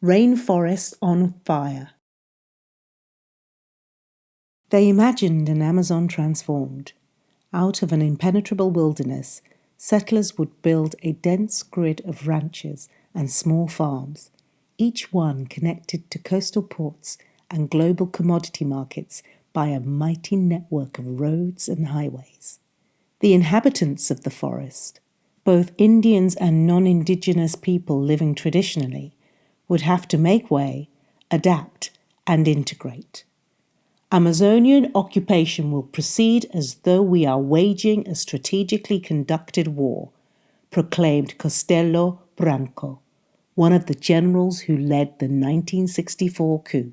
Rainforest on fire. They imagined an Amazon transformed. Out of an impenetrable wilderness, settlers would build a dense grid of ranches and small farms, each one connected to coastal ports and global commodity markets by a mighty network of roads and highways. The inhabitants of the forest, both Indians and non-indigenous people living traditionally, would have to make way, adapt, and integrate. Amazonian occupation will proceed as though we are waging a strategically conducted war, proclaimed Costello Branco, one of the generals who led the 1964 coup.